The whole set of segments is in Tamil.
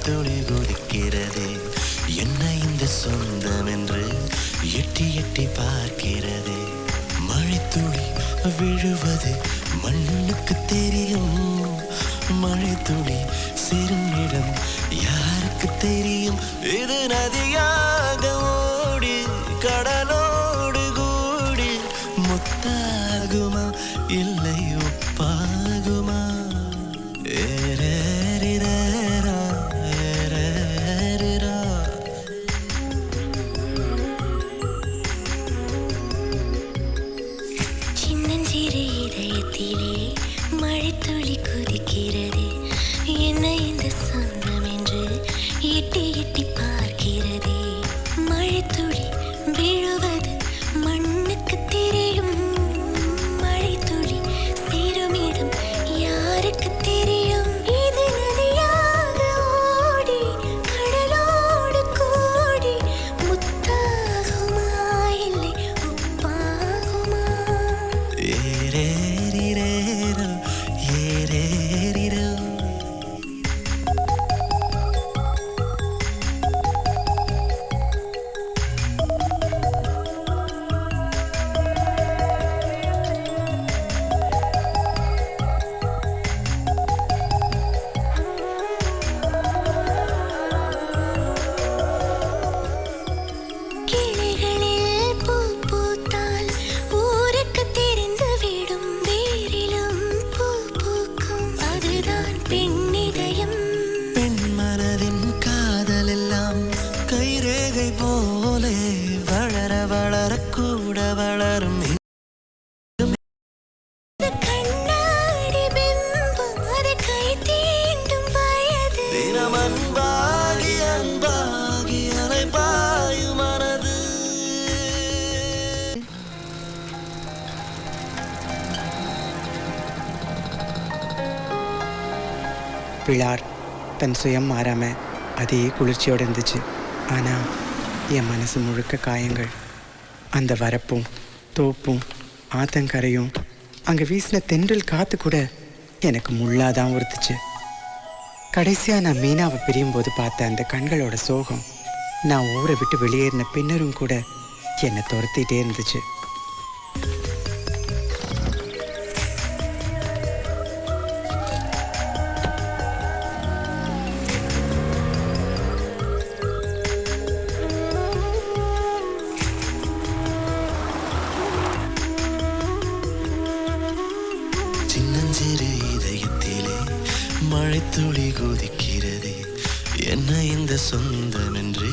துளி குதிக்கிறதே என்ன இந்த சொந்தம் என்று எட்டி எட்டி பார்க்கிறதே மழை துளி விழுவது மண்ணுக்கு தெரியும் மழை துளி சேரும் இடம் யாருக்கு தெரியும் இது நதியாக ஓடி கடலோடு கூடி முத்தாகுமா இல்லை உப்பாகுமா சின்னஞ்சிறு இதயத்திலே மழைத்துளி குதிக்கிறது என்ன இந்த சொந்தம் என்று எட்டி எட்டி பார்க்கிறதே மழைத்துளி விழுவது மண்ணுக்கு தெரியும் மழைத்துளி சேரும் இடம் யாருக்கு தெரியும் இது நதியாக ஓடி கடலோடு கூடி முத்தாகுமா இல்லை உப்பாகுமா ஏரேரிரேரோ ஏரேரிரோ கிளைகளில் பூ பூத்தால் ஊருக்கு தெரிந்து விடும் வேரிலும் பூ பூக்கும் அதுதான் பெண்ணிதயம் பெண் மனதின் காதல் எல்லாம் கைரேகை போலே வளர வளர கூட வளரும் கண்ணாடி பிம்பம் அது கை தீண்டும் வயது தினம் அன்பாகி அன்பாகி அலைபாயும் மனது பிள்ளார் தன் சுயம் மாறாமல் அதே குளிர்ச்சியோடு இருந்துச்சு. ஆனால் என் மனசு முழுக்க காயங்கள். அந்த வரப்பும் தோப்பும் ஆத்தங்கரையும் அங்கே வீசின தென்றல் காற்று கூட எனக்கு முள்ளாதான் உறுத்துச்சு. கடைசியாக நான் மீனாவை பிரியும் போது பார்த்த அந்த கண்களோட சோகம் நான் ஊரை விட்டு வெளியேறின பின்னரும் கூட என்னை துரத்திட்டே இருந்துச்சு. சின்னஞ்சிறு இதயத்திலே மழை துளி குதிக்கிறதே என்ன இந்த சொந்தம் என்று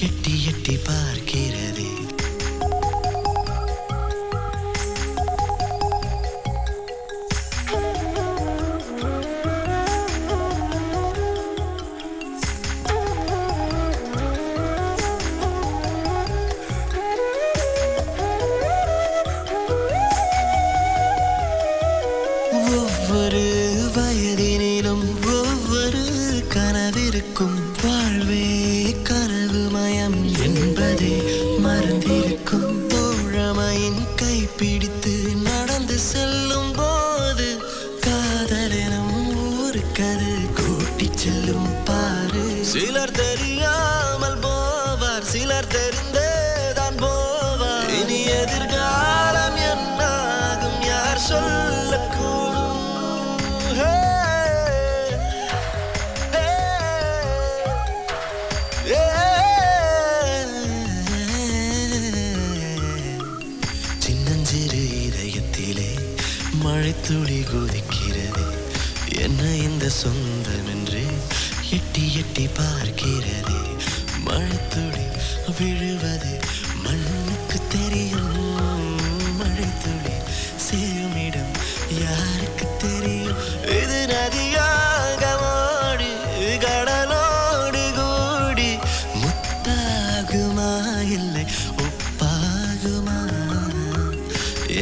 எட்டி எட்டி பார்க்கிறதே ஒவ்வொரு வயதினிலும் ஒவ்வொரு கனவிருக்கும் வாழ்வே கனவுமயம் என்பதே மறந்திருக்கும் தோழமையின் கைப்பிடித்து நடந்து செல்லும் போது காதலெனும் ஊருக்கது கூட்டிச் செல்லும் பாரு சிலர் தெரியாமல் போவார் சிலர் தெரிந்தேதான் போவார் இனி எதிர்காலம் என்னாகும் யார் சொல்லக்கூடும் சின்னஞ்சிறு இதயத்திலே மழை துளி குதிக்கிறது என்ன இந்த சொந்தம் என்று எட்டி எட்டி பார்க்கிறதே மழை துளி விழுவது மண்ணுக்கு தெரியும் மழை துளி சேரும் இடம் யாருக்கு தெரியும் இது நதியாக ஓடி கடலோடு கூடி முத்தாகுமா இல்லை உப்பாகுமா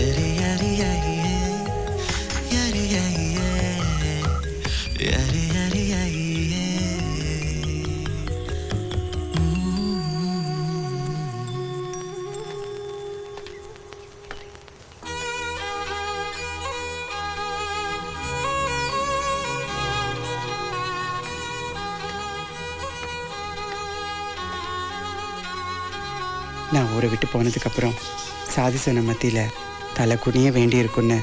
எரி எரி ஐயே எரி ஐயே எரி எரி ஐயே நான் ஊரை விட்டு போனதுக்கப்புறம் சாதி சொன்ன மத்தியில் தலை குனிய வேண்டியிருக்குன்னு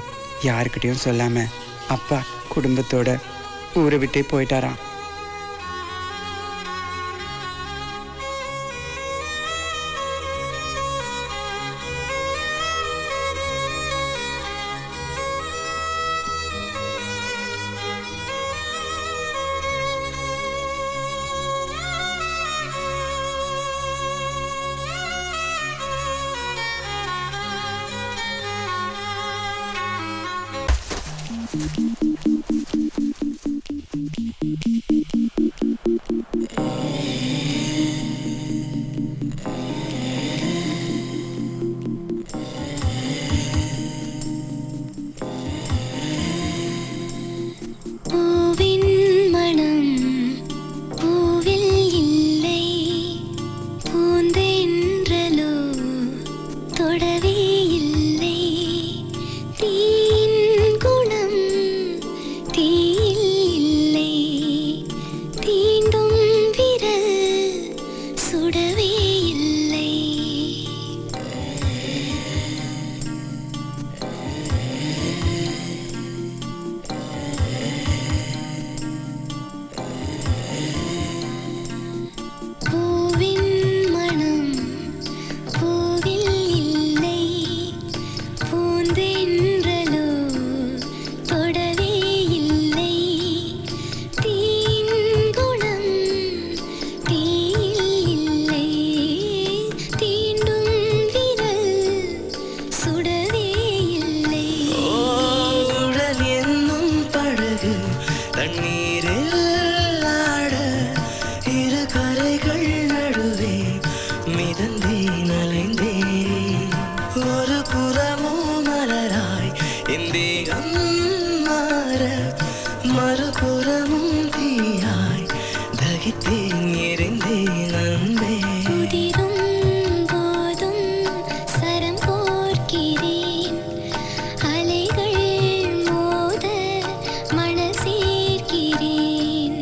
யாருக்கிட்டையும் சொல்லாமல் அப்பா குடும்பத்தோட ஊரை விட்டே போயிட்டாராம். பூவின் மனம் பூவில் இல்லை, பூந்தென்றலோ தொடவே இல்லை. தீயின் குணம் தீயில் இல்லை, தீண்டும் விரல் சுடவே இல்லை. பூவின் மனம் பூவில் இல்லை, பூந்தென்றலோ தொடவே இல்லை. தீயின் குணம் தீயில் இல்லை, தீண்டும் விரல் சுடவே இல்லை. உடல் என்னும் படகு தண்ணீரில் ஆட இரு கரைகள் நடுவே மிதந்தேன் அலைந்தேன். ஒரு புறமோ மலராய் என் தேகம் மாற, மறுபுறமும் தீயாய் தகித்தேன் எரிந்தேன் அன்பே. உதிரும் போதும் சரம் கோர்க்கிறேன், அலைகள் மோத மணல் சேர்க்கிறேன்.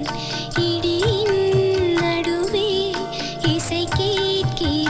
இடியின் நடுவே இசை கேட்கிறேன்.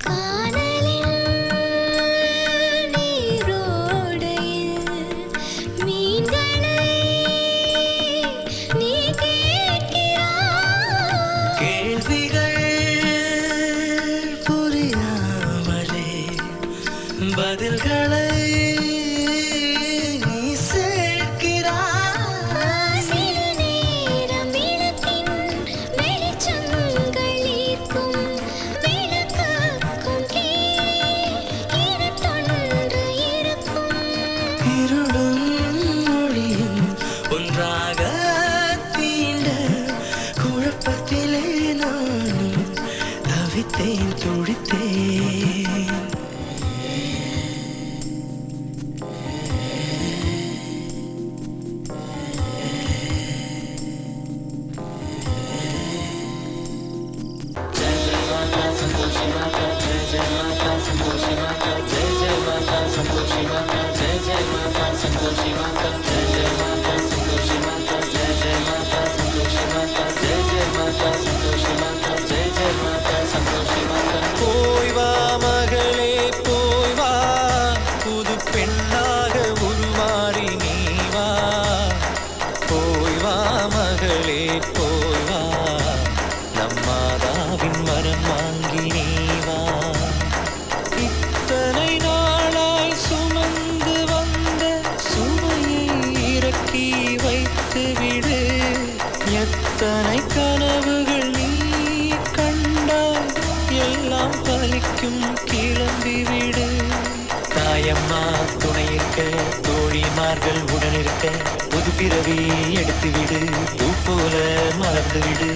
கானலின் நீரோடையில் மீன்களை நீ கேட்கிறாய். கேள்விகள் புரியாமலே பதில்களை நீ சேர்க்கிறாய். சில நேரம் விளக்கின் வெளிச்சங்கள் ஈர்க்கும். விளக்குக்கும் கீழே இருட்டொன்று இருக்கும். இருளும் ஒளியும் ஒன்றாக தீண்ட குழப்பத்திலே நானும் தவித்தேன் துடித்தேன். போய் வா மகளே போய் வா, புது பெண்ணாக உருமாறி நீ வா. போய் வா மகளே போய் வா, நம் மாதாவின் வரம் வாங்கி நீ வா. இத்தனை நாளாய் சுமந்து வந்த சுமையை இறக்கி வைத்து விடு. எத்தனை கனவுகள் நீ கண்டாய், எல்லாம் பலிக்கும் கிளம்பி விடு. தாயம்மா துணை இருக்க, தோழிமார்கள் உடன் இருக்க, புது பிறவி எடுத்து விடு, பூ போல மலர்ந்து விடு.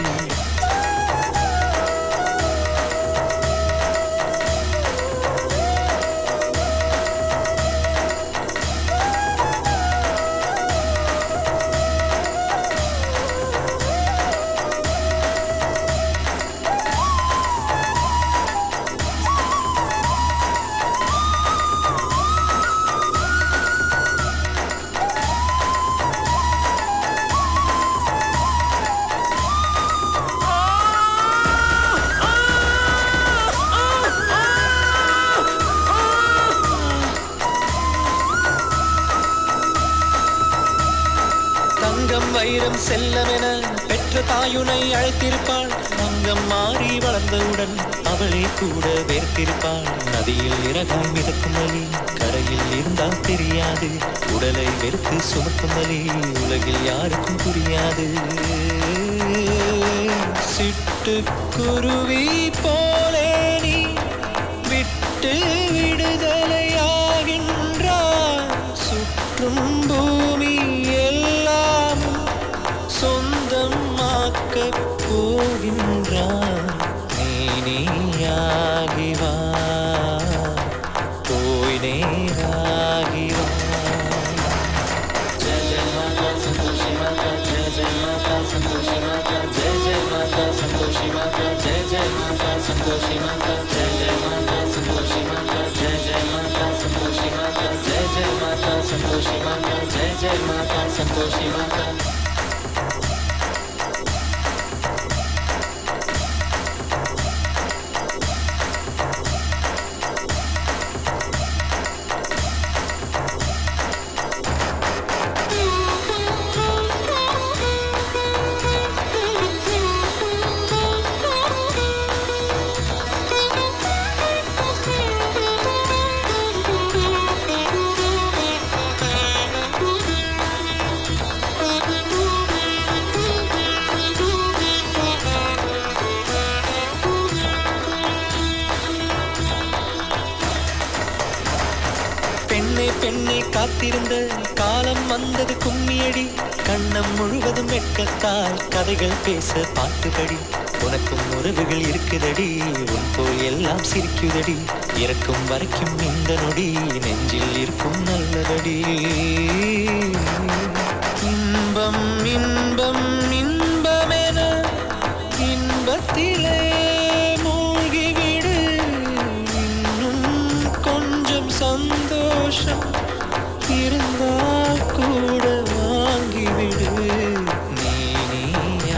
தங்கம் வைரம் செல்லமென பெற்ற தாயுனை அழைத்திருப்பாள். அங்கம் மாறி வளர்ந்தவுடன் அவளே கூட வேர்த்திருப்பாள். நதியில் இறகாய் மிதக்கும் வலி கரையில் இருந்தால் தெரியாது. உடலை வெறுத்து சுமக்கும் வலி உலகில் யாருக்கும் புரியாது. சிட்டுக்குருவி போலே நீ விட்டு விடுதலையாகின்றாய். சுற்றும் பூமி எல்லாம் சொந்தமாக்கப் போகின்றாய். நீயாகி வா, போய் நேராகி வா. ஜெய ஜெய மாதா சந்தோஷி மாதா, ஜெய ஜெய மாதா சந்தோஷி மாதா, ஜெய ஜெய மாதா சந்தோஷி மாதா, ஜெய ஜெய மாதா சந்தோஷி மாதா, ஜெய ஜெய மாதா சந்தோஷி மாதா, ஜெய ஜெய மாதா சந்தோஷி மாதா, ஜெய ஜெய மாதா சந்தோஷி மாதா, ஜெய ஜெய மாதா சந்தோஷி மாதா. பெண்ணே பெண்ணே காத்திருந்த காலம் வந்தது கும்மியடி. கண்ணம் முழுவதும் வெட்கத்தால் கதைகள் பேச பாட்டுபடி. உனக்கும் உறவுகள் இருக்குதடி, உன் போல் எல்லாம் சிரிக்குதடி. இறக்கும் வரைக்கும் இந்த நொடி நெஞ்சில் இருக்கும் நல்லதடி. இன்பம் இன்பம் இன்பமென இன்பத்திலே மூழ்கிவிடு. இன்னும் கொஞ்சம் சந்தோஷம் இருந்தால் கூட வாங்கிவிடு. நீயாகினாய்,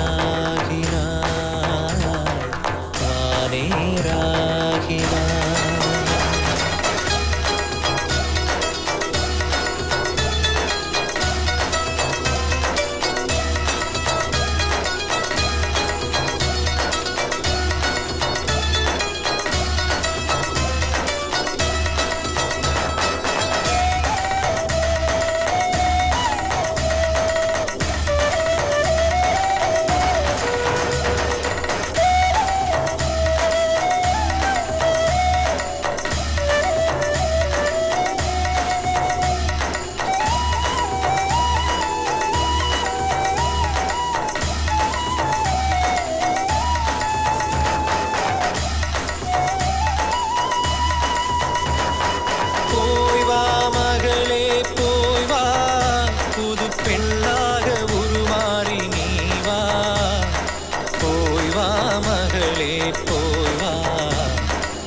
போய் வா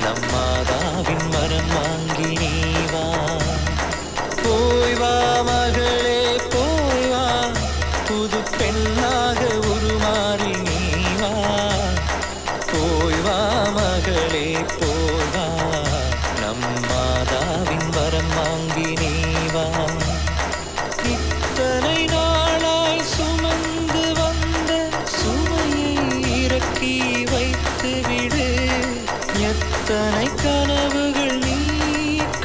நம்மாதாவின் வரம் வாங்கி நீ வா போய் வா மகளே போய் வா புது பெண்ணாக உருமாறி நீ வா போய் வா மகளே போய் வா நம்மாதாவின் வரம் வாங்கி நீ வா இத்தனை நாளாய் சுமந்து வந்த சுமையை இறக்கி வைத்து விடு எத்தனை கனவுகள் நீ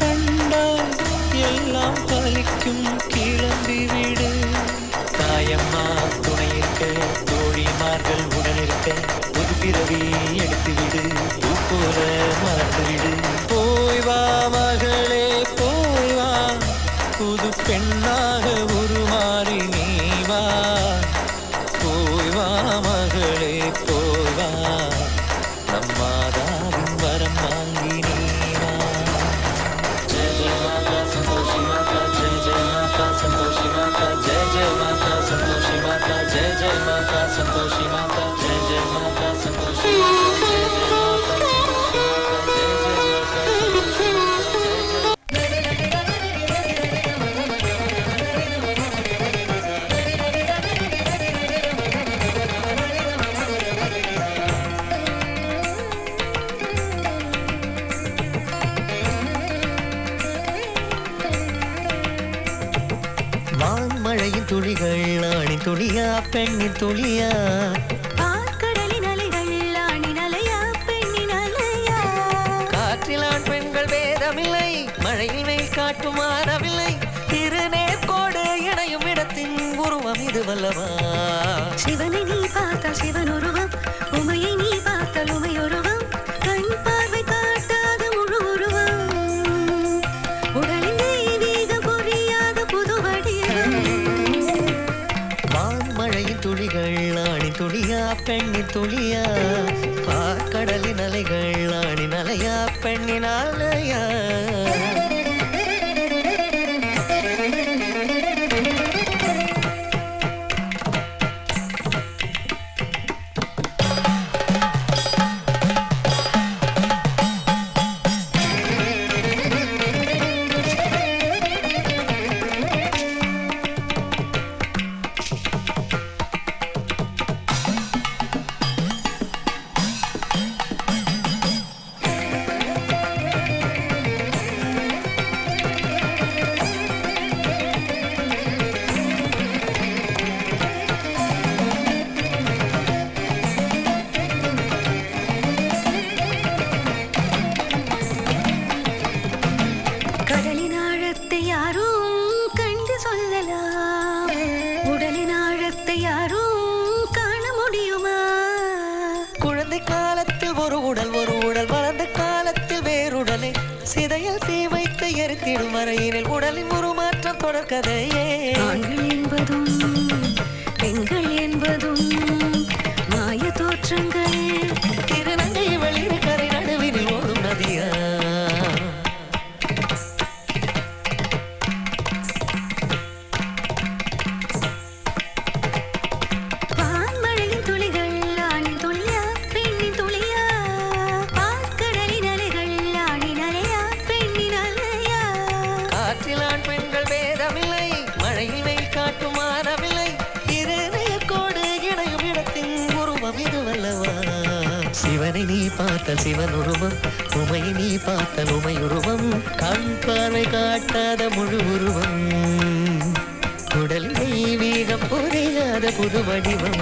கண்டாய் எல்லாம் பலிக்கும் கிளம்பி விடு தாயம்மா துணை இருக்க தோழிமார்கள் உடன் இருக்க ஒரு பிறவி எடுத்து விடு பூ போல மறந்து விடு போய் வா மகளே போய் வா புது பெண்ணாக உருமாறி நீ வா போய் வா மகளே போய் வா நம்மாதாவின் வரம் வாங்கி நீ வா ஜெய ஜெய மாதா சந்தோஷி மாதா ஜெய ஜெய மாதா சந்தோஷி மாதா ஜெய ஜெய மாதா சந்தோஷி மாதா ஜெய ஜெய மாதா சந்தோஷி மாதா ஜெய ஜெய மாதா சந்தோஷி மாதா ஜெய ஜெய மாதா சந்தோஷி மாதா ஜெய ஜெய வான்மழையின் துளிகள் ஆணின் துளியா பெண்ணின் துளியா பார்க்கடலின் அலைகள் ஆணின் அலையா பெண்ணின் அலையா காற்றில் ஆண் பெண்கள் பேதமில்லை மழையில் வெயில் காட்டும் மாறவில்லை திருநேர்கோடு இணையும் இடத்தின் உருவம் இது வல்லவா சிவனை நீ பார்த்தால் சிவன் உருவம் உமையை நீ பார்த்தால் உமை உருவம் கண் பார்வை காட்டாத முழு உருவம் உடலின் தெய்வீகம் புரியாத புது வடிவம் வான்மழையின் துளிகள் ஆணின் துளியா பெண்ணின் துளியா பார்க்கடலின் அலைகள் ஆணின் அலையா பெண்ணின் அலையா கடலின் ஆழத்தை யாரும் கண்டு சொல்லலாம் உடலின் ஆழத்தை யாரும் காண முடியுமா குழந்தை காலத்தில் ஒரு உடல் வளர்ந்த காலத்தில் வேறுடலை சிதையில் தீ வைத்து எரித்திடும் வரையினில் உடலின் உருமாற்றம் தொடர்கதையே ஆண்கள் என்பதும் பெண்கள் என்பதும் மாய தோற்றங்கள் திருநங்கை வெளியிற கரை நடுவினில் ஓடும் நதியா வான்மழையின் துளிகள் ஆணின் துளியா பெண்ணின் துளியா பார்க்கடலின் அலைகள் ஆணின் அலையா பெண்ணின் அலையா காற்றில் ஆண் பெண்கள் பேதமில்லை மழையில் வெயில் காட்டும் மாறவில்லை இருநேர்கோடு இணையும் இடத்தின் உருவம் இது வல்லவா சிவனை நீ பார்த்தால் சிவன் உருவம் உமையை நீ பார்த்தால் உமை உருவம் கண் பார்வை காட்டாத முழு உருவம் உடலில் தெய்வீகம் புரியாத புது வடிவம்